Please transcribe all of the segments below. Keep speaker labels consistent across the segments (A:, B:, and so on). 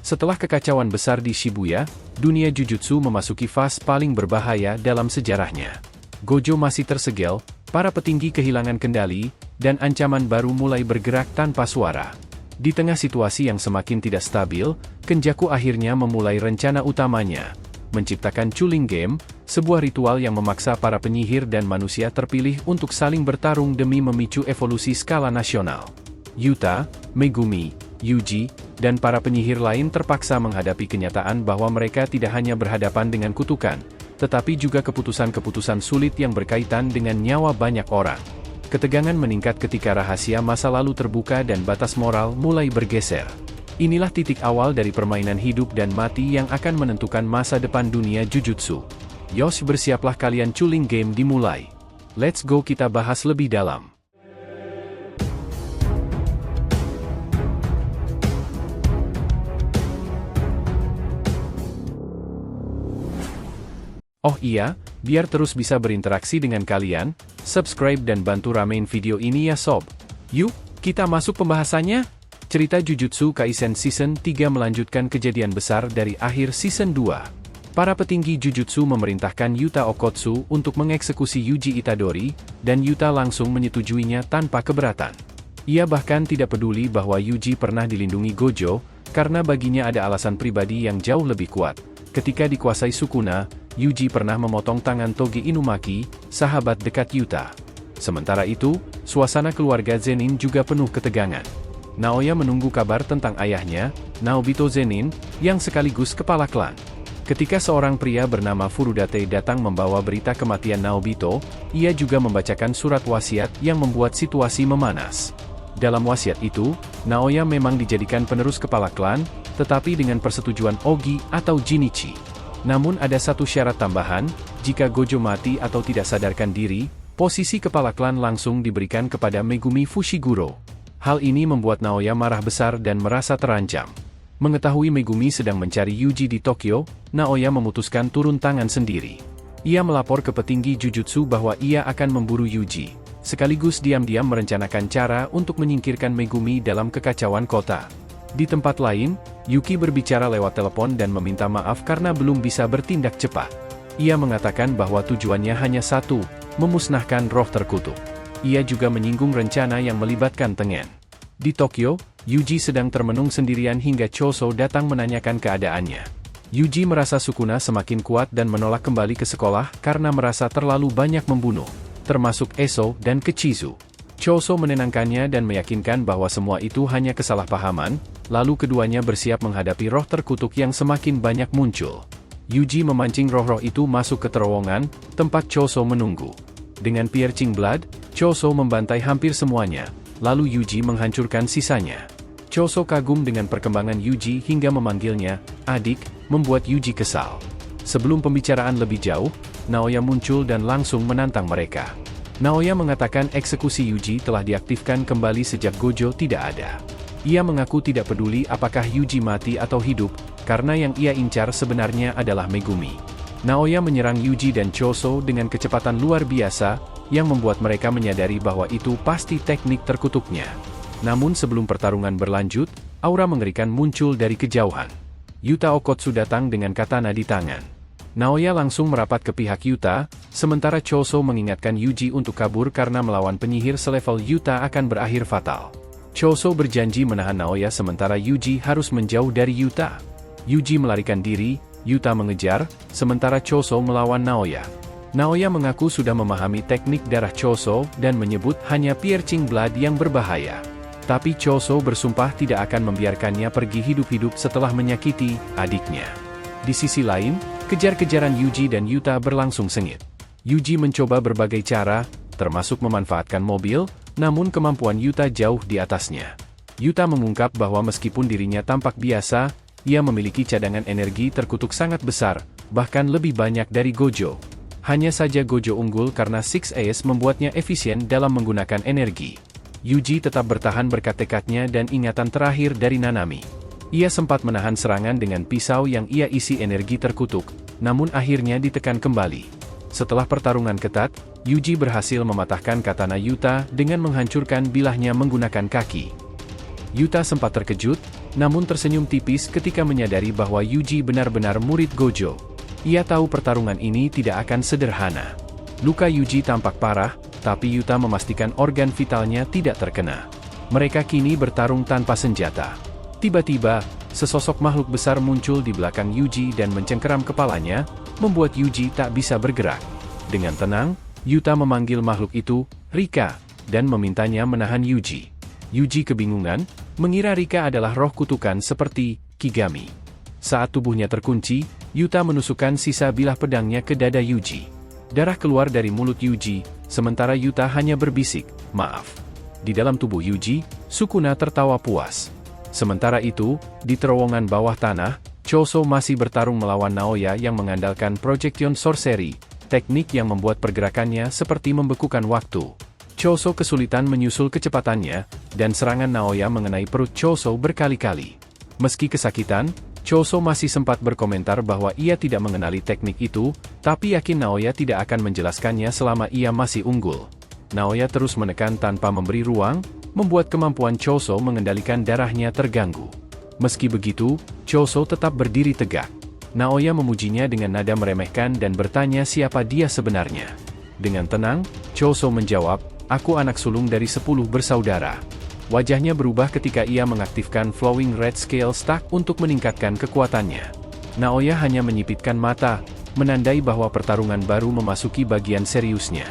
A: Setelah kekacauan besar di Shibuya, dunia Jujutsu memasuki fase paling berbahaya dalam sejarahnya. Gojo masih tersegel, para petinggi kehilangan kendali, dan ancaman baru mulai bergerak tanpa suara. Di tengah situasi yang semakin tidak stabil, Kenjaku akhirnya memulai rencana utamanya, menciptakan Chuling Game, sebuah ritual yang memaksa para penyihir dan manusia terpilih untuk saling bertarung demi memicu evolusi skala nasional. Yuta, Megumi, Yuji, dan para penyihir lain terpaksa menghadapi kenyataan bahwa mereka tidak hanya berhadapan dengan kutukan, tetapi juga keputusan-keputusan sulit yang berkaitan dengan nyawa banyak orang. Ketegangan meningkat ketika rahasia masa lalu terbuka dan batas moral mulai bergeser. Inilah titik awal dari permainan hidup dan mati yang akan menentukan masa depan dunia Jujutsu. Yos, bersiaplah kalian, Chuling Game dimulai. Let's go, kita bahas lebih dalam. Oh iya, biar terus bisa berinteraksi dengan kalian, subscribe dan bantu ramein video ini ya sob. Yuk, kita masuk pembahasannya. Cerita Jujutsu Kaisen Season 3 melanjutkan kejadian besar dari akhir Season 2. Para petinggi Jujutsu memerintahkan Yuta Okkotsu untuk mengeksekusi Yuji Itadori, dan Yuta langsung menyetujuinya tanpa keberatan. Ia bahkan tidak peduli bahwa Yuji pernah dilindungi Gojo, karena baginya ada alasan pribadi yang jauh lebih kuat. Ketika dikuasai Sukuna, Yuji pernah memotong tangan Toge Inumaki, sahabat dekat Yuta. Sementara itu, suasana keluarga Zenin juga penuh ketegangan. Naoya menunggu kabar tentang ayahnya, Naobito Zenin, yang sekaligus kepala klan. Ketika seorang pria bernama Furudate datang membawa berita kematian Naobito, ia juga membacakan surat wasiat yang membuat situasi memanas. Dalam wasiat itu, Naoya memang dijadikan penerus kepala klan, tetapi dengan persetujuan Ogi atau Jinichi. Namun ada satu syarat tambahan, jika Gojo mati atau tidak sadarkan diri, posisi kepala klan langsung diberikan kepada Megumi Fushiguro. Hal ini membuat Naoya marah besar dan merasa terancam. Mengetahui Megumi sedang mencari Yuji di Tokyo, Naoya memutuskan turun tangan sendiri. Ia melapor ke petinggi Jujutsu bahwa ia akan memburu Yuji, sekaligus diam-diam merencanakan cara untuk menyingkirkan Megumi dalam kekacauan kota. Di tempat lain, Yuki berbicara lewat telepon dan meminta maaf karena belum bisa bertindak cepat. Ia mengatakan bahwa tujuannya hanya satu, memusnahkan roh terkutuk. Ia juga menyinggung rencana yang melibatkan Tengen. Di Tokyo, Yuji sedang termenung sendirian hingga Choso datang menanyakan keadaannya. Yuji merasa Sukuna semakin kuat dan menolak kembali ke sekolah karena merasa terlalu banyak membunuh, termasuk Eso dan Kechizu. Choso menenangkannya dan meyakinkan bahwa semua itu hanya kesalahpahaman, lalu keduanya bersiap menghadapi roh terkutuk yang semakin banyak muncul. Yuji memancing roh-roh itu masuk ke terowongan, tempat Choso menunggu. Dengan Piercing Blood, Choso membantai hampir semuanya, lalu Yuji menghancurkan sisanya. Choso kagum dengan perkembangan Yuji hingga memanggilnya adik, membuat Yuji kesal. Sebelum pembicaraan lebih jauh, Naoya muncul dan langsung menantang mereka. Naoya mengatakan eksekusi Yuji telah diaktifkan kembali sejak Gojo tidak ada. Ia mengaku tidak peduli apakah Yuji mati atau hidup, karena yang ia incar sebenarnya adalah Megumi. Naoya menyerang Yuji dan Choso dengan kecepatan luar biasa, yang membuat mereka menyadari bahwa itu pasti teknik terkutuknya. Namun sebelum pertarungan berlanjut, aura mengerikan muncul dari kejauhan. Yuta Okkotsu datang dengan katana di tangan. Naoya langsung merapat ke pihak Yuta, sementara Choso mengingatkan Yuji untuk kabur karena melawan penyihir selevel Yuta akan berakhir fatal. Choso berjanji menahan Naoya sementara Yuji harus menjauh dari Yuta. Yuji melarikan diri, Yuta mengejar, sementara Choso melawan Naoya. Naoya mengaku sudah memahami teknik darah Choso dan menyebut hanya Piercing Blood yang berbahaya. Tapi Choso bersumpah tidak akan membiarkannya pergi hidup-hidup setelah menyakiti adiknya. Di sisi lain, kejar-kejaran Yuji dan Yuta berlangsung sengit. Yuji mencoba berbagai cara, termasuk memanfaatkan mobil, namun kemampuan Yuta jauh di atasnya. Yuta mengungkap bahwa meskipun dirinya tampak biasa, ia memiliki cadangan energi terkutuk sangat besar, bahkan lebih banyak dari Gojo. Hanya saja Gojo unggul karena Six Ace membuatnya efisien dalam menggunakan energi. Yuji tetap bertahan berkat tekadnya dan ingatan terakhir dari Nanami. Ia sempat menahan serangan dengan pisau yang ia isi energi terkutuk, namun akhirnya ditekan kembali. Setelah pertarungan ketat, Yuji berhasil mematahkan katana Yuta dengan menghancurkan bilahnya menggunakan kaki. Yuta sempat terkejut, namun tersenyum tipis ketika menyadari bahwa Yuji benar-benar murid Gojo. Ia tahu pertarungan ini tidak akan sederhana. Luka Yuji tampak parah, tapi Yuta memastikan organ vitalnya tidak terkena. Mereka kini bertarung tanpa senjata. Tiba-tiba, sesosok makhluk besar muncul di belakang Yuji dan mencengkeram kepalanya, membuat Yuji tak bisa bergerak. Dengan tenang, Yuta memanggil makhluk itu, Rika, dan memintanya menahan Yuji. Yuji kebingungan, mengira Rika adalah roh kutukan seperti Kigami. Saat tubuhnya terkunci, Yuta menusukkan sisa bilah pedangnya ke dada Yuji. Darah keluar dari mulut Yuji, sementara Yuta hanya berbisik, "Maaf." Di dalam tubuh Yuji, Sukuna tertawa puas. Sementara itu, di terowongan bawah tanah, Choso masih bertarung melawan Naoya yang mengandalkan Projection Sorcery, teknik yang membuat pergerakannya seperti membekukan waktu. Choso kesulitan menyusul kecepatannya, dan serangan Naoya mengenai perut Choso berkali-kali. Meski kesakitan, Choso masih sempat berkomentar bahwa ia tidak mengenali teknik itu, tapi yakin Naoya tidak akan menjelaskannya selama ia masih unggul. Naoya terus menekan tanpa memberi ruang, membuat kemampuan Choso mengendalikan darahnya terganggu. Meski begitu, Choso tetap berdiri tegak. Naoya memujinya dengan nada meremehkan dan bertanya siapa dia sebenarnya. Dengan tenang, Choso menjawab, "Aku anak sulung dari 10 bersaudara." Wajahnya berubah ketika ia mengaktifkan Flowing Red Scale Stack untuk meningkatkan kekuatannya. Naoya hanya menyipitkan mata, menandai bahwa pertarungan baru memasuki bagian seriusnya.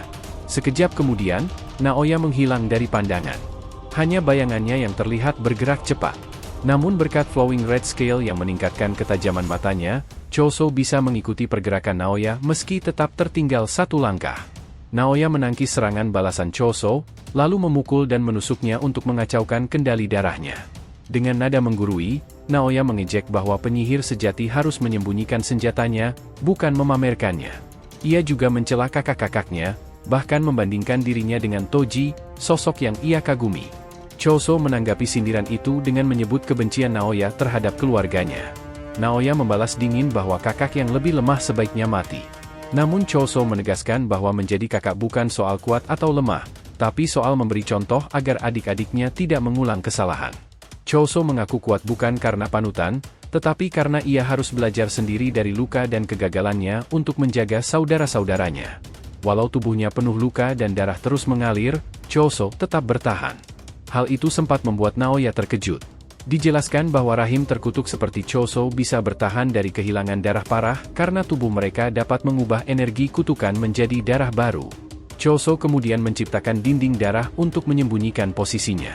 A: Sekejap kemudian, Naoya menghilang dari pandangan. Hanya bayangannya yang terlihat bergerak cepat. Namun berkat Flowing Red Scale yang meningkatkan ketajaman matanya, Choso bisa mengikuti pergerakan Naoya meski tetap tertinggal satu langkah. Naoya menangkis serangan balasan Choso, lalu memukul dan menusuknya untuk mengacaukan kendali darahnya. Dengan nada menggurui, Naoya mengejek bahwa penyihir sejati harus menyembunyikan senjatanya, bukan memamerkannya. Ia juga mencela kakak-kakaknya, bahkan membandingkan dirinya dengan Toji, sosok yang ia kagumi. Choso menanggapi sindiran itu dengan menyebut kebencian Naoya terhadap keluarganya. Naoya membalas dingin bahwa kakak yang lebih lemah sebaiknya mati. Namun Choso menegaskan bahwa menjadi kakak bukan soal kuat atau lemah, tapi soal memberi contoh agar adik-adiknya tidak mengulang kesalahan. Choso mengaku kuat bukan karena panutan, tetapi karena ia harus belajar sendiri dari luka dan kegagalannya untuk menjaga saudara-saudaranya. Walau tubuhnya penuh luka dan darah terus mengalir, Choso tetap bertahan. Hal itu sempat membuat Naoya terkejut. Dijelaskan bahwa rahim terkutuk seperti Choso bisa bertahan dari kehilangan darah parah karena tubuh mereka dapat mengubah energi kutukan menjadi darah baru. Choso kemudian menciptakan dinding darah untuk menyembunyikan posisinya.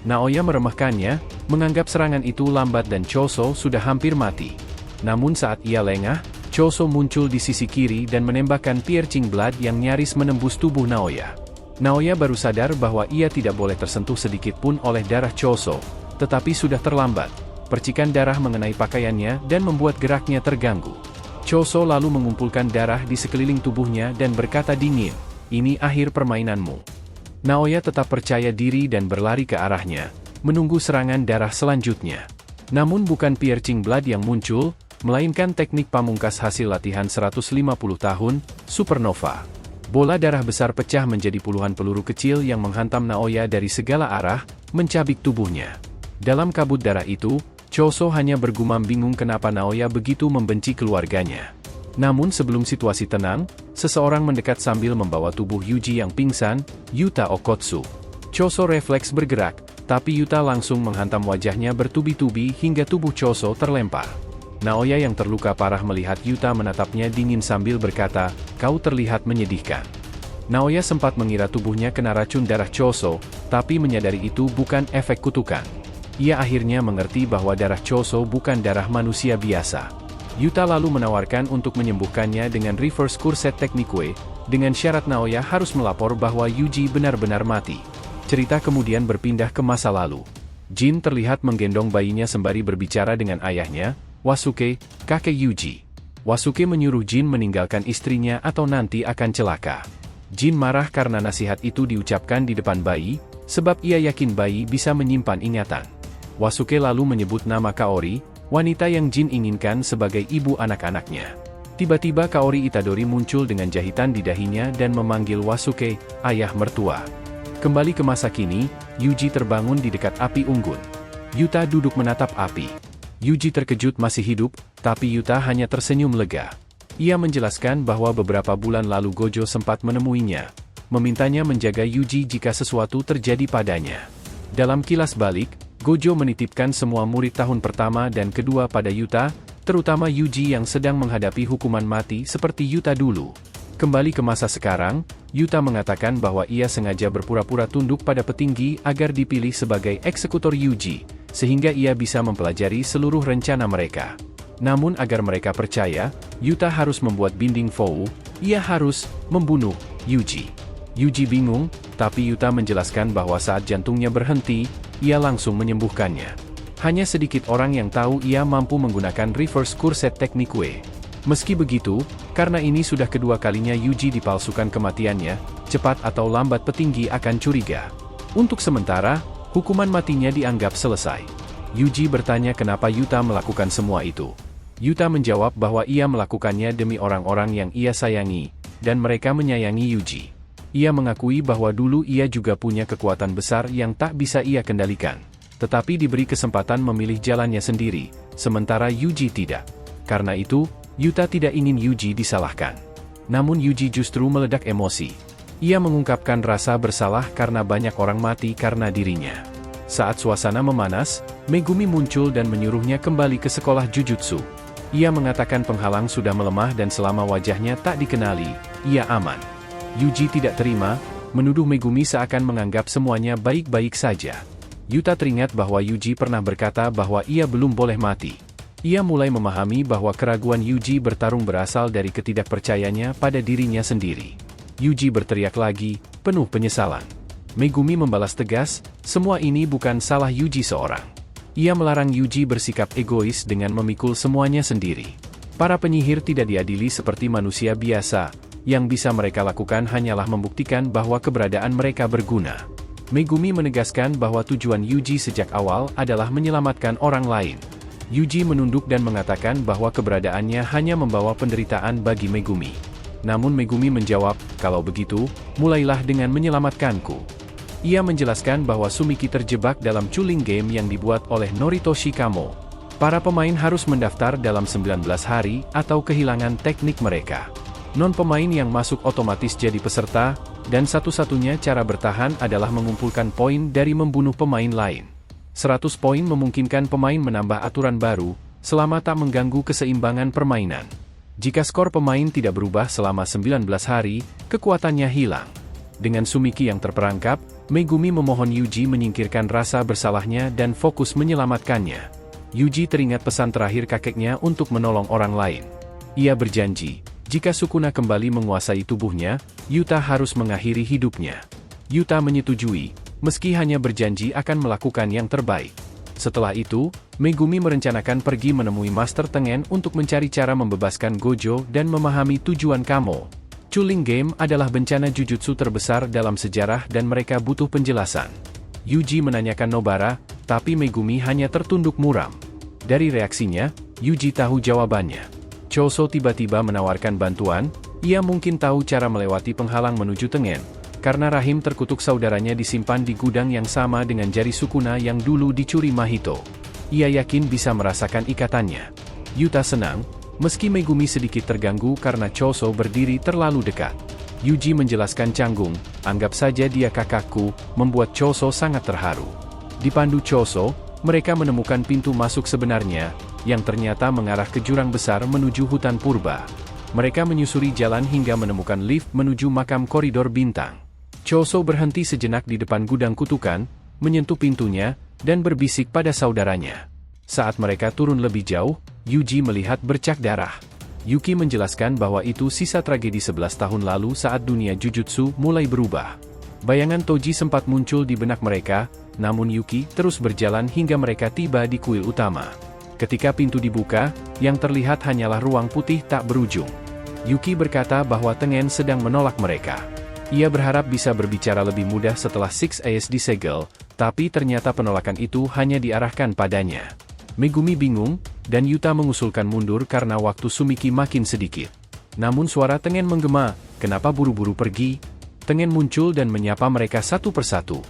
A: Naoya meremehkannya, menganggap serangan itu lambat dan Choso sudah hampir mati. Namun saat ia lengah, Choso muncul di sisi kiri dan menembakkan Piercing Blood yang nyaris menembus tubuh Naoya. Naoya baru sadar bahwa ia tidak boleh tersentuh sedikit pun oleh darah Choso. Tetapi sudah terlambat. Percikan darah mengenai pakaiannya dan membuat geraknya terganggu. Choso lalu mengumpulkan darah di sekeliling tubuhnya dan berkata dingin, "Ini akhir permainanmu." Naoya tetap percaya diri dan berlari ke arahnya, menunggu serangan darah selanjutnya. Namun bukan Piercing Blood yang muncul, melainkan teknik pamungkas hasil latihan 150 tahun, Supernova. Bola darah besar pecah menjadi puluhan peluru kecil yang menghantam Naoya dari segala arah, mencabik tubuhnya. Dalam kabut darah itu, Choso hanya bergumam bingung kenapa Naoya begitu membenci keluarganya. Namun sebelum situasi tenang, seseorang mendekat sambil membawa tubuh Yuji yang pingsan, Yuta Okotsu. Choso refleks bergerak, tapi Yuta langsung menghantam wajahnya bertubi-tubi hingga tubuh Choso terlempar. Naoya yang terluka parah melihat Yuta menatapnya dingin sambil berkata, "Kau terlihat menyedihkan." Naoya sempat mengira tubuhnya kena racun darah Choso, tapi menyadari itu bukan efek kutukan. Ia akhirnya mengerti bahwa darah Choso bukan darah manusia biasa. Yuta lalu menawarkan untuk menyembuhkannya dengan reverse curset teknikwe, dengan syarat Naoya harus melapor bahwa Yuji benar-benar mati. Cerita kemudian berpindah ke masa lalu. Jin terlihat menggendong bayinya sembari berbicara dengan ayahnya, Wasuke, kakek Yuji. Wasuke menyuruh Jin meninggalkan istrinya atau nanti akan celaka. Jin marah karena nasihat itu diucapkan di depan bayi, sebab ia yakin bayi bisa menyimpan ingatan. Wasuke lalu menyebut nama Kaori, wanita yang Jin inginkan sebagai ibu anak-anaknya. Tiba-tiba Kaori Itadori muncul dengan jahitan di dahinya dan memanggil Wasuke, ayah mertua. Kembali ke masa kini, Yuji terbangun di dekat api unggun. Yuta duduk menatap api. Yuji terkejut masih hidup, tapi Yuta hanya tersenyum lega. Ia menjelaskan bahwa beberapa bulan lalu Gojo sempat menemuinya, memintanya menjaga Yuji jika sesuatu terjadi padanya. Dalam kilas balik, Gojo menitipkan semua murid tahun pertama dan kedua pada Yuta, terutama Yuji yang sedang menghadapi hukuman mati seperti Yuta dulu. Kembali ke masa sekarang, Yuta mengatakan bahwa ia sengaja berpura-pura tunduk pada petinggi agar dipilih sebagai eksekutor Yuji, sehingga ia bisa mempelajari seluruh rencana mereka. Namun agar mereka percaya, Yuta harus membuat binding vow, ia harus membunuh Yuji. Yuji bingung, tapi Yuta menjelaskan bahwa saat jantungnya berhenti, ia langsung menyembuhkannya. Hanya sedikit orang yang tahu ia mampu menggunakan reverse curset teknik W. Meski begitu, karena ini sudah kedua kalinya Yuji dipalsukan kematiannya, cepat atau lambat petinggi akan curiga. Untuk sementara, hukuman matinya dianggap selesai. Yuji bertanya kenapa Yuta melakukan semua itu. Yuta menjawab bahwa ia melakukannya demi orang-orang yang ia sayangi, dan mereka menyayangi Yuji. Ia mengakui bahwa dulu ia juga punya kekuatan besar yang tak bisa ia kendalikan, tetapi diberi kesempatan memilih jalannya sendiri, sementara Yuji tidak. Karena itu, Yuta tidak ingin Yuji disalahkan. Namun Yuji justru meledak emosi. Ia mengungkapkan rasa bersalah karena banyak orang mati karena dirinya. Saat suasana memanas, Megumi muncul dan menyuruhnya kembali ke sekolah Jujutsu. Ia mengatakan penghalang sudah melemah dan selama wajahnya tak dikenali, ia aman. Yuji tidak terima, menuduh Megumi seakan menganggap semuanya baik-baik saja. Yuta teringat bahwa Yuji pernah berkata bahwa ia belum boleh mati. Ia mulai memahami bahwa keraguan Yuji bertarung berasal dari ketidakpercayanya pada dirinya sendiri. Yuji berteriak lagi, penuh penyesalan. Megumi membalas tegas, semua ini bukan salah Yuji seorang. Ia melarang Yuji bersikap egois dengan memikul semuanya sendiri. Para penyihir tidak diadili seperti manusia biasa, yang bisa mereka lakukan hanyalah membuktikan bahwa keberadaan mereka berguna. Megumi menegaskan bahwa tujuan Yuji sejak awal adalah menyelamatkan orang lain. Yuji menunduk dan mengatakan bahwa keberadaannya hanya membawa penderitaan bagi Megumi. Namun Megumi menjawab, kalau begitu, mulailah dengan menyelamatkanku. Ia menjelaskan bahwa Sumiki terjebak dalam Chuling Game yang dibuat oleh Noritoshi Kamo. Para pemain harus mendaftar dalam 19 hari atau kehilangan teknik mereka. Non-pemain yang masuk otomatis jadi peserta, dan satu-satunya cara bertahan adalah mengumpulkan poin dari membunuh pemain lain. 100 poin memungkinkan pemain menambah aturan baru, selama tak mengganggu keseimbangan permainan. Jika skor pemain tidak berubah selama 19 hari, kekuatannya hilang. Dengan Sumiki yang terperangkap, Megumi memohon Yuji menyingkirkan rasa bersalahnya dan fokus menyelamatkannya. Yuji teringat pesan terakhir kakeknya untuk menolong orang lain. Ia berjanji, jika Sukuna kembali menguasai tubuhnya, Yuta harus mengakhiri hidupnya. Yuta menyetujui, meski hanya berjanji akan melakukan yang terbaik. Setelah itu, Megumi merencanakan pergi menemui Master Tengen untuk mencari cara membebaskan Gojo dan memahami tujuan Kamo. Chuling Game adalah bencana jujutsu terbesar dalam sejarah dan mereka butuh penjelasan. Yuji menanyakan Nobara, tapi Megumi hanya tertunduk muram. Dari reaksinya, Yuji tahu jawabannya. Choso tiba-tiba menawarkan bantuan, ia mungkin tahu cara melewati penghalang menuju Tengen, karena rahim terkutuk saudaranya disimpan di gudang yang sama dengan jari Sukuna yang dulu dicuri Mahito. Ia yakin bisa merasakan ikatannya. Yuta senang, meski Megumi sedikit terganggu karena Choso berdiri terlalu dekat. Yuji menjelaskan canggung, anggap saja dia kakakku, membuat Choso sangat terharu. Dipandu Choso, mereka menemukan pintu masuk sebenarnya, yang ternyata mengarah ke jurang besar menuju hutan purba. Mereka menyusuri jalan hingga menemukan lift menuju makam koridor bintang. Choso berhenti sejenak di depan gudang kutukan, menyentuh pintunya, dan berbisik pada saudaranya. Saat mereka turun lebih jauh, Yuji melihat bercak darah. Yuki menjelaskan bahwa itu sisa tragedi 11 tahun lalu saat dunia Jujutsu mulai berubah. Bayangan Toji sempat muncul di benak mereka, namun Yuki terus berjalan hingga mereka tiba di kuil utama. Ketika pintu dibuka, yang terlihat hanyalah ruang putih tak berujung. Yuki berkata bahwa Tengen sedang menolak mereka. Ia berharap bisa berbicara lebih mudah setelah Six Eyes disegel, tapi ternyata penolakan itu hanya diarahkan padanya. Megumi bingung, dan Yuta mengusulkan mundur karena waktu Sumiki makin sedikit. Namun suara Tengen menggema, kenapa buru-buru pergi? Tengen muncul dan menyapa mereka satu persatu.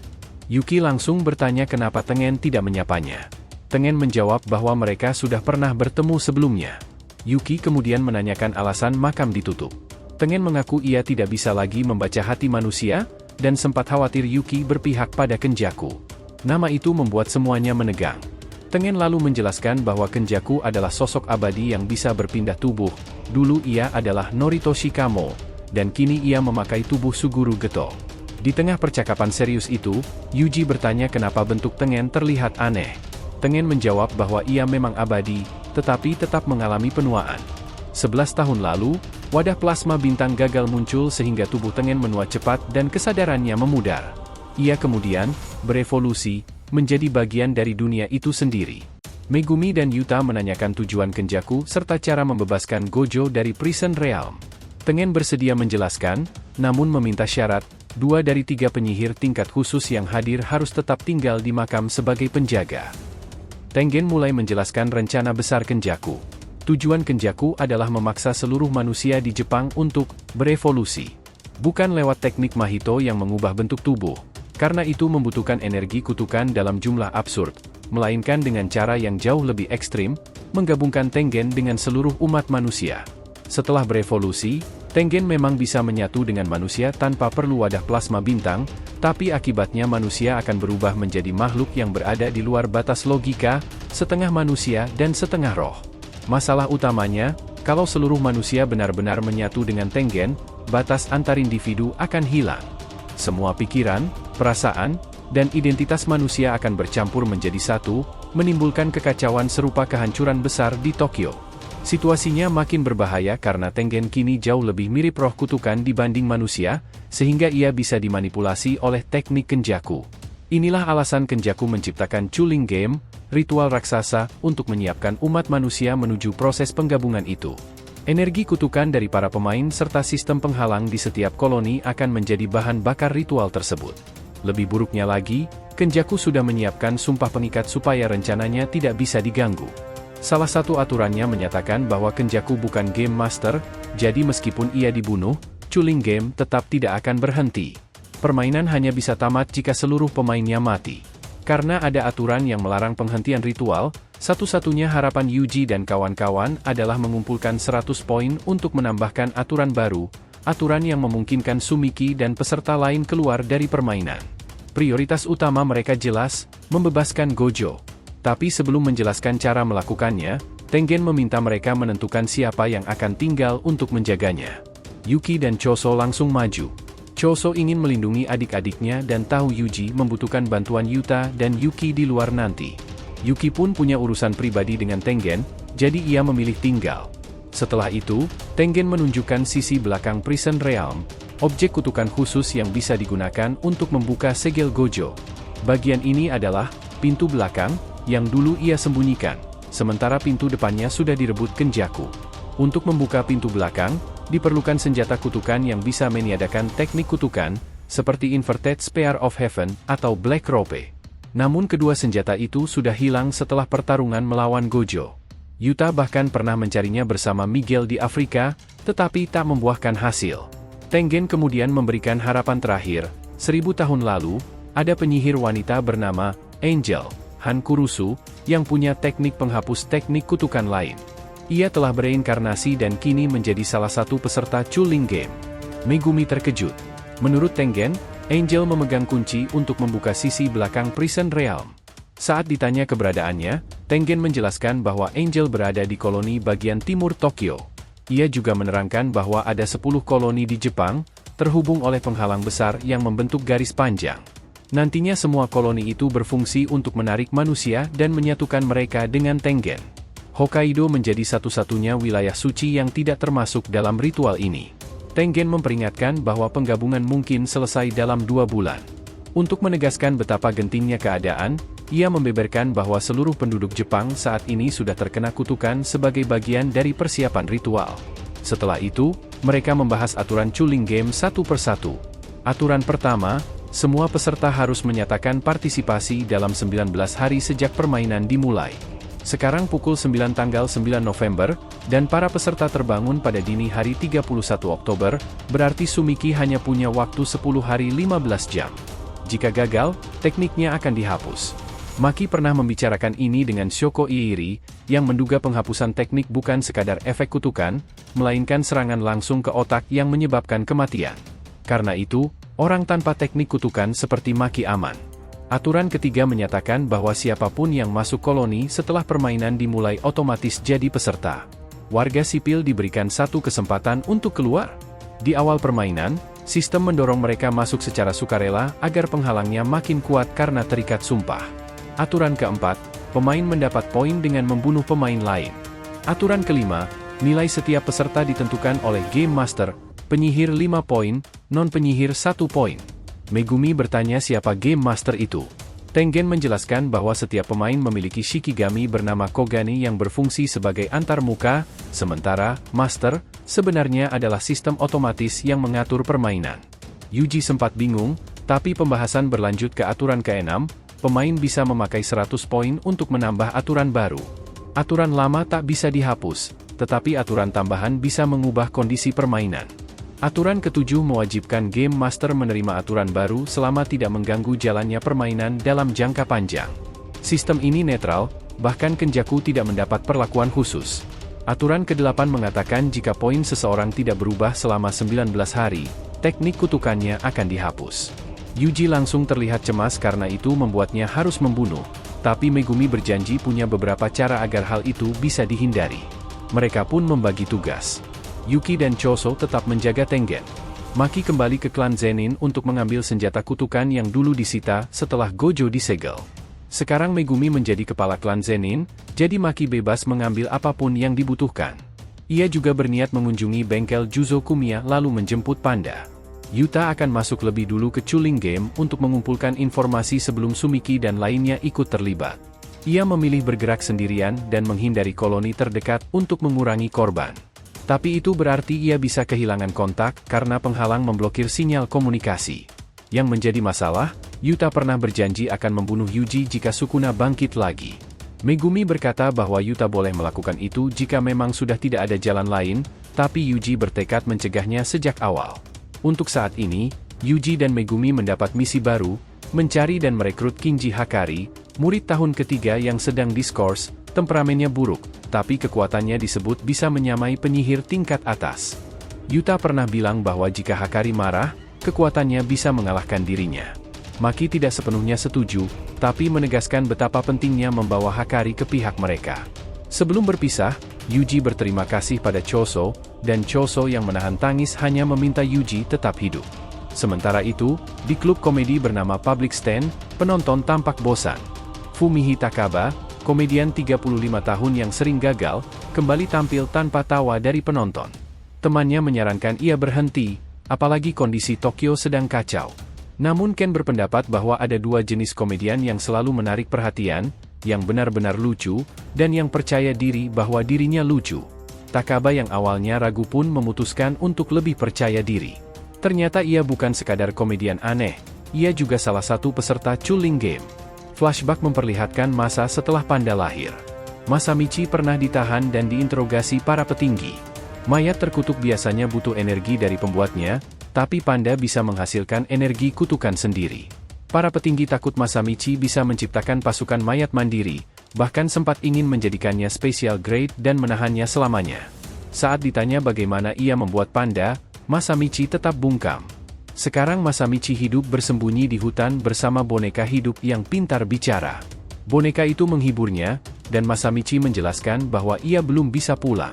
A: Yuki langsung bertanya kenapa Tengen tidak menyapanya. Tengen menjawab bahwa mereka sudah pernah bertemu sebelumnya. Yuki kemudian menanyakan alasan makam ditutup. Tengen mengaku ia tidak bisa lagi membaca hati manusia, dan sempat khawatir Yuki berpihak pada Kenjaku. Nama itu membuat semuanya menegang. Tengen lalu menjelaskan bahwa Kenjaku adalah sosok abadi yang bisa berpindah tubuh. Dulu ia adalah Noritoshi Kamo, dan kini ia memakai tubuh Suguru Geto. Di tengah percakapan serius itu, Yuji bertanya kenapa bentuk Tengen terlihat aneh. Tengen menjawab bahwa ia memang abadi, tetapi tetap mengalami penuaan. 11 tahun lalu, wadah plasma bintang gagal muncul sehingga tubuh Tengen menua cepat dan kesadarannya memudar. Ia kemudian berevolusi, menjadi bagian dari dunia itu sendiri. Megumi dan Yuta menanyakan tujuan Kenjaku serta cara membebaskan Gojo dari Prison Realm. Tengen bersedia menjelaskan, namun meminta syarat, 2 dari 3 penyihir tingkat khusus yang hadir harus tetap tinggal di makam sebagai penjaga. Tengen mulai menjelaskan rencana besar Kenjaku. Tujuan Kenjaku adalah memaksa seluruh manusia di Jepang untuk berevolusi. Bukan lewat teknik Mahito yang mengubah bentuk tubuh, karena itu membutuhkan energi kutukan dalam jumlah absurd, melainkan dengan cara yang jauh lebih ekstrim, menggabungkan Tengen dengan seluruh umat manusia. Setelah berevolusi, Tengen memang bisa menyatu dengan manusia tanpa perlu wadah plasma bintang, tapi akibatnya manusia akan berubah menjadi makhluk yang berada di luar batas logika, setengah manusia dan setengah roh. Masalah utamanya, kalau seluruh manusia benar-benar menyatu dengan Tengen, batas antar individu akan hilang. Semua pikiran, perasaan, dan identitas manusia akan bercampur menjadi satu, menimbulkan kekacauan serupa kehancuran besar di Tokyo. Situasinya makin berbahaya karena Tengen kini jauh lebih mirip roh kutukan dibanding manusia, sehingga ia bisa dimanipulasi oleh teknik Kenjaku. Inilah alasan Kenjaku menciptakan Chuling Game, ritual raksasa, untuk menyiapkan umat manusia menuju proses penggabungan itu. Energi kutukan dari para pemain serta sistem penghalang di setiap koloni akan menjadi bahan bakar ritual tersebut. Lebih buruknya lagi, Kenjaku sudah menyiapkan sumpah pengikat supaya rencananya tidak bisa diganggu. Salah satu aturannya menyatakan bahwa Kenjaku bukan Game Master, jadi meskipun ia dibunuh, Chuling Game tetap tidak akan berhenti. Permainan hanya bisa tamat jika seluruh pemainnya mati. Karena ada aturan yang melarang penghentian ritual, satu-satunya harapan Yuji dan kawan-kawan adalah mengumpulkan 100 poin untuk menambahkan aturan baru, aturan yang memungkinkan Sumiki dan peserta lain keluar dari permainan. Prioritas utama mereka jelas, membebaskan Gojo. Tapi sebelum menjelaskan cara melakukannya, Tengen meminta mereka menentukan siapa yang akan tinggal untuk menjaganya. Yuki dan Choso langsung maju. Choso ingin melindungi adik-adiknya dan tahu Yuji membutuhkan bantuan Yuta dan Yuki di luar nanti. Yuki pun punya urusan pribadi dengan Tengen, jadi ia memilih tinggal. Setelah itu, Tengen menunjukkan sisi belakang Prison Realm, objek kutukan khusus yang bisa digunakan untuk membuka segel Gojo. Bagian ini adalah pintu belakang, yang dulu ia sembunyikan, sementara pintu depannya sudah direbut Kenjaku. Untuk membuka pintu belakang, diperlukan senjata kutukan yang bisa meniadakan teknik kutukan, seperti Inverted Spear of Heaven atau Black Robe. Namun kedua senjata itu sudah hilang setelah pertarungan melawan Gojo. Yuta bahkan pernah mencarinya bersama Miguel di Afrika, tetapi tak membuahkan hasil. Tengen kemudian memberikan harapan terakhir. 1000 tahun lalu, ada penyihir wanita bernama Angel Hankurusu, yang punya teknik penghapus teknik kutukan lain. Ia telah bereinkarnasi dan kini menjadi salah satu peserta Chuling Game. Megumi terkejut. Menurut Tengen, Angel memegang kunci untuk membuka sisi belakang Prison Realm. Saat ditanya keberadaannya, Tengen menjelaskan bahwa Angel berada di koloni bagian timur Tokyo. Ia juga menerangkan bahwa ada 10 koloni di Jepang, terhubung oleh penghalang besar yang membentuk garis panjang. Nantinya semua koloni itu berfungsi untuk menarik manusia dan menyatukan mereka dengan Tengen. Hokkaido menjadi satu-satunya wilayah suci yang tidak termasuk dalam ritual ini. Tengen memperingatkan bahwa penggabungan mungkin selesai dalam 2 bulan. Untuk menegaskan betapa gentingnya keadaan, ia membeberkan bahwa seluruh penduduk Jepang saat ini sudah terkena kutukan sebagai bagian dari persiapan ritual. Setelah itu, mereka membahas aturan Chuling Game satu persatu. Aturan pertama, semua peserta harus menyatakan partisipasi dalam 19 hari sejak permainan dimulai. Sekarang pukul 9 tanggal 9 November, dan para peserta terbangun pada dini hari 31 Oktober, berarti Sumiki hanya punya waktu 10 hari 15 jam. Jika gagal, tekniknya akan dihapus. Maki pernah membicarakan ini dengan Shoko Iiri, yang menduga penghapusan teknik bukan sekadar efek kutukan, melainkan serangan langsung ke otak yang menyebabkan kematian. Karena itu, orang tanpa teknik kutukan seperti Maki aman. Aturan ketiga menyatakan bahwa siapapun yang masuk koloni setelah permainan dimulai otomatis jadi peserta. Warga sipil diberikan satu kesempatan untuk keluar. Di awal permainan, sistem mendorong mereka masuk secara sukarela agar penghalangnya makin kuat karena terikat sumpah. Aturan keempat, pemain mendapat poin dengan membunuh pemain lain. Aturan kelima, nilai setiap peserta ditentukan oleh Game Master, penyihir 5 poin, non-penyihir 1 poin. Megumi bertanya siapa Game Master itu. Tengen menjelaskan bahwa setiap pemain memiliki Shikigami bernama Kogani yang berfungsi sebagai antarmuka, sementara Master sebenarnya adalah sistem otomatis yang mengatur permainan. Yuji sempat bingung, tapi pembahasan berlanjut ke aturan ke-6, pemain bisa memakai 100 poin untuk menambah aturan baru. Aturan lama tak bisa dihapus, tetapi aturan tambahan bisa mengubah kondisi permainan. Aturan ke-7 mewajibkan Game Master menerima aturan baru selama tidak mengganggu jalannya permainan dalam jangka panjang. Sistem ini netral, bahkan Kenjaku tidak mendapat perlakuan khusus. Aturan ke-8 mengatakan jika poin seseorang tidak berubah selama 19 hari, teknik kutukannya akan dihapus. Yuji langsung terlihat cemas karena itu membuatnya harus membunuh, tapi Megumi berjanji punya beberapa cara agar hal itu bisa dihindari. Mereka pun membagi tugas. Yuki dan Choso tetap menjaga Tengen. Maki kembali ke klan Zenin untuk mengambil senjata kutukan yang dulu disita setelah Gojo disegel. Sekarang Megumi menjadi kepala klan Zenin, jadi Maki bebas mengambil apapun yang dibutuhkan. Ia juga berniat mengunjungi bengkel Juzo Kumiya lalu menjemput Panda. Yuta akan masuk lebih dulu ke Chuling Game untuk mengumpulkan informasi sebelum Sumiki dan lainnya ikut terlibat. Ia memilih bergerak sendirian dan menghindari koloni terdekat untuk mengurangi korban. Tapi itu berarti ia bisa kehilangan kontak karena penghalang memblokir sinyal komunikasi. Yang menjadi masalah, Yuta pernah berjanji akan membunuh Yuji jika Sukuna bangkit lagi. Megumi berkata bahwa Yuta boleh melakukan itu jika memang sudah tidak ada jalan lain, tapi Yuji bertekad mencegahnya sejak awal. Untuk saat ini, Yuji dan Megumi mendapat misi baru, mencari dan merekrut Kinji Hakari, murid tahun ketiga yang sedang diskors, temperamennya buruk, tapi kekuatannya disebut bisa menyamai penyihir tingkat atas. Yuta pernah bilang bahwa jika Hakari marah, kekuatannya bisa mengalahkan dirinya. Maki tidak sepenuhnya setuju, tapi menegaskan betapa pentingnya membawa Hakari ke pihak mereka. Sebelum berpisah, Yuji berterima kasih pada Choso, dan Choso yang menahan tangis hanya meminta Yuji tetap hidup. Sementara itu, di klub komedi bernama Public Stand, penonton tampak bosan. Fumihi Takaba, komedian 35 tahun yang sering gagal, kembali tampil tanpa tawa dari penonton. Temannya menyarankan ia berhenti, apalagi kondisi Tokyo sedang kacau. Namun Ken berpendapat bahwa ada dua jenis komedian yang selalu menarik perhatian, yang benar-benar lucu, dan yang percaya diri bahwa dirinya lucu. Takaba yang awalnya ragu pun memutuskan untuk lebih percaya diri. Ternyata ia bukan sekadar komedian aneh, ia juga salah satu peserta Chuling Game. Flashback memperlihatkan masa setelah Panda lahir. Masamichi pernah ditahan dan diinterogasi para petinggi. Mayat terkutuk biasanya butuh energi dari pembuatnya, tapi Panda bisa menghasilkan energi kutukan sendiri. Para petinggi takut Masamichi bisa menciptakan pasukan mayat mandiri, bahkan sempat ingin menjadikannya special grade dan menahannya selamanya. Saat ditanya bagaimana ia membuat Panda, Masamichi tetap bungkam. Sekarang Masamichi hidup bersembunyi di hutan bersama boneka hidup yang pintar bicara. Boneka itu menghiburnya, dan Masamichi menjelaskan bahwa ia belum bisa pulang.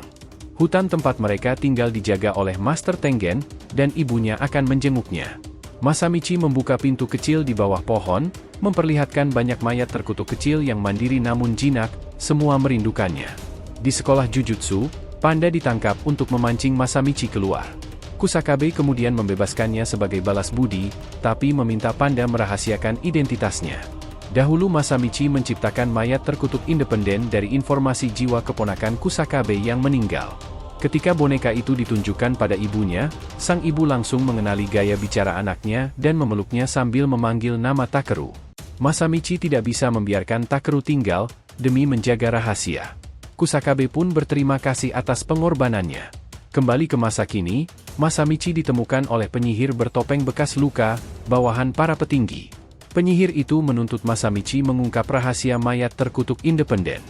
A: Hutan tempat mereka tinggal dijaga oleh Master Tengen, dan ibunya akan menjenguknya. Masamichi membuka pintu kecil di bawah pohon, memperlihatkan banyak mayat terkutuk kecil yang mandiri namun jinak, semua merindukannya. Di sekolah Jujutsu, Panda ditangkap untuk memancing Masamichi keluar. Kusakabe kemudian membebaskannya sebagai balas budi, tapi meminta Panda merahasiakan identitasnya. Dahulu Masamichi menciptakan mayat terkutuk independen dari informasi jiwa keponakan Kusakabe yang meninggal. Ketika boneka itu ditunjukkan pada ibunya, sang ibu langsung mengenali gaya bicara anaknya dan memeluknya sambil memanggil nama Takeru. Masamichi tidak bisa membiarkan Takeru tinggal, demi menjaga rahasia. Kusakabe pun berterima kasih atas pengorbanannya. Kembali ke masa kini, Masamichi ditemukan oleh penyihir bertopeng bekas luka, bawahan para petinggi. Penyihir itu menuntut Masamichi mengungkap rahasia mayat terkutuk independen.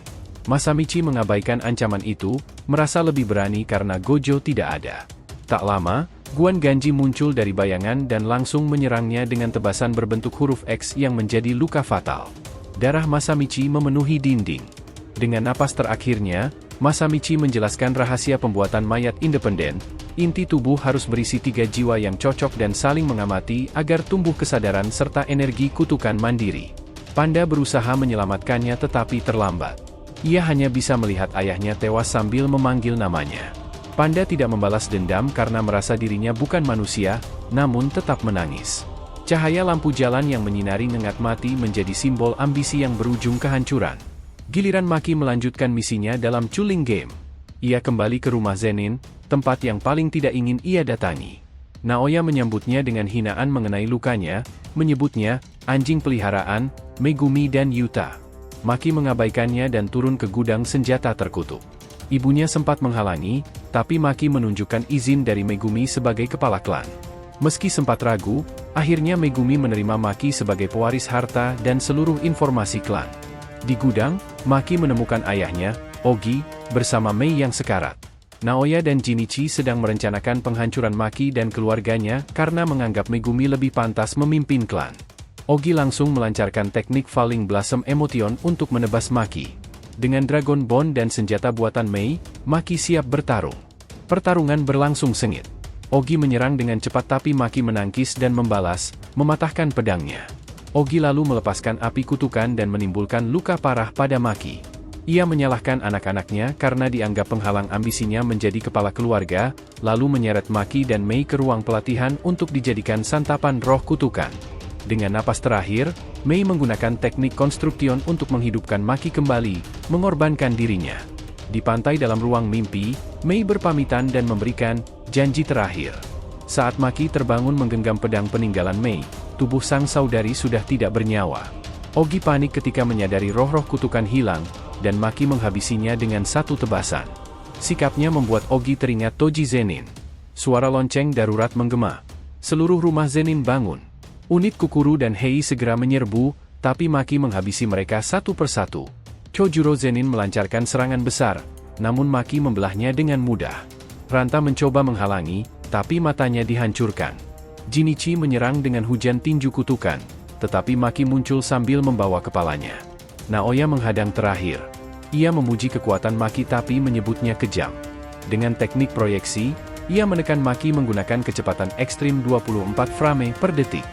A: Masamichi mengabaikan ancaman itu, merasa lebih berani karena Gojo tidak ada. Tak lama, Guan Ganji muncul dari bayangan dan langsung menyerangnya dengan tebasan berbentuk huruf X yang menjadi luka fatal. Darah Masamichi memenuhi dinding. Dengan napas terakhirnya, Masamichi menjelaskan rahasia pembuatan mayat independen. Inti tubuh harus berisi 3 jiwa yang cocok dan saling mengamati agar tumbuh kesadaran serta energi kutukan mandiri. Panda berusaha menyelamatkannya tetapi terlambat. Ia hanya bisa melihat ayahnya tewas sambil memanggil namanya. Panda tidak membalas dendam karena merasa dirinya bukan manusia, namun tetap menangis. Cahaya lampu jalan yang menyinari Ngengat Mati menjadi simbol ambisi yang berujung kehancuran. Giliran Maki melanjutkan misinya dalam Chuling Game. Ia kembali ke rumah Zenin, tempat yang paling tidak ingin ia datangi. Naoya menyambutnya dengan hinaan mengenai lukanya, menyebutnya anjing peliharaan, Megumi dan Yuta. Maki mengabaikannya dan turun ke gudang senjata terkutuk. Ibunya sempat menghalangi, tapi Maki menunjukkan izin dari Megumi sebagai kepala klan. Meski sempat ragu, akhirnya Megumi menerima Maki sebagai pewaris harta dan seluruh informasi klan. Di gudang, Maki menemukan ayahnya, Ogi, bersama Mei yang sekarat. Naoya dan Jinichi sedang merencanakan penghancuran Maki dan keluarganya karena menganggap Megumi lebih pantas memimpin klan. Ogi langsung melancarkan teknik Falling Blossom Emotion untuk menebas Maki. Dengan Dragon Bone dan senjata buatan Mei, Maki siap bertarung. Pertarungan berlangsung sengit. Ogi menyerang dengan cepat tapi Maki menangkis dan membalas, mematahkan pedangnya. Ogi lalu melepaskan api kutukan dan menimbulkan luka parah pada Maki. Ia menyalahkan anak-anaknya karena dianggap penghalang ambisinya menjadi kepala keluarga, lalu menyeret Maki dan Mei ke ruang pelatihan untuk dijadikan santapan roh kutukan. Dengan napas terakhir, Mei menggunakan teknik konstruktion untuk menghidupkan Maki kembali, mengorbankan dirinya. Di pantai dalam ruang mimpi, Mei berpamitan dan memberikan janji terakhir. Saat Maki terbangun menggenggam pedang peninggalan Mei, tubuh sang saudari sudah tidak bernyawa. Ogi panik ketika menyadari roh-roh kutukan hilang, dan Maki menghabisinya dengan satu tebasan. Sikapnya membuat Ogi teringat Toji Zenin. Suara lonceng darurat menggema. Seluruh rumah Zenin bangun. Unit Kukuru dan Hei segera menyerbu, tapi Maki menghabisi mereka satu persatu. Chojuro Zenin melancarkan serangan besar, namun Maki membelahnya dengan mudah. Ranta mencoba menghalangi, tapi matanya dihancurkan. Jinichi menyerang dengan hujan tinju kutukan, tetapi Maki muncul sambil membawa kepalanya. Naoya menghadang terakhir. Ia memuji kekuatan Maki tapi menyebutnya kejam. Dengan teknik proyeksi, ia menekan Maki menggunakan kecepatan ekstrim 24 frame per detik.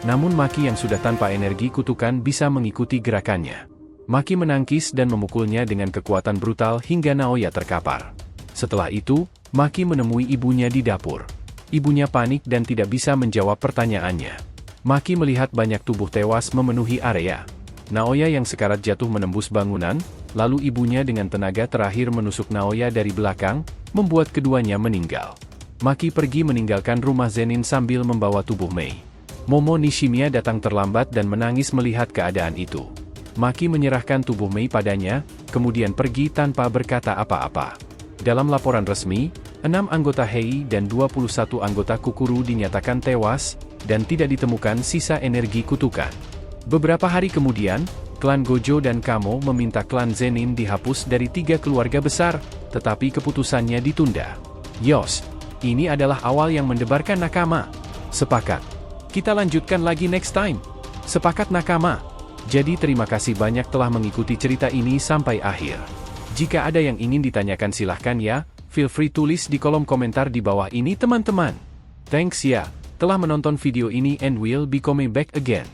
A: Namun Maki yang sudah tanpa energi kutukan bisa mengikuti gerakannya. Maki menangkis dan memukulnya dengan kekuatan brutal hingga Naoya terkapar. Setelah itu, Maki menemui ibunya di dapur. Ibunya panik dan tidak bisa menjawab pertanyaannya. Maki melihat banyak tubuh tewas memenuhi area. Naoya yang sekarat jatuh menembus bangunan, lalu ibunya dengan tenaga terakhir menusuk Naoya dari belakang, membuat keduanya meninggal. Maki pergi meninggalkan rumah Zenin sambil membawa tubuh Mei. Momo Nishimiya datang terlambat dan menangis melihat keadaan itu. Maki menyerahkan tubuh Mei padanya, kemudian pergi tanpa berkata apa-apa. Dalam laporan resmi, 6 anggota Hei dan 21 anggota Kukuru dinyatakan tewas, dan tidak ditemukan sisa energi kutukan. Beberapa hari kemudian, klan Gojo dan Kamo meminta klan Zenin dihapus dari 3 keluarga besar, tetapi keputusannya ditunda. Yos, ini adalah awal yang mendebarkan nakama. Sepakat. Kita lanjutkan lagi next time. Sepakat nakama. Jadi terima kasih banyak telah mengikuti cerita ini sampai akhir. Jika ada yang ingin ditanyakan silahkan ya, feel free tulis di kolom komentar di bawah ini teman-teman. Thanks ya, telah menonton video ini and we'll be coming back again.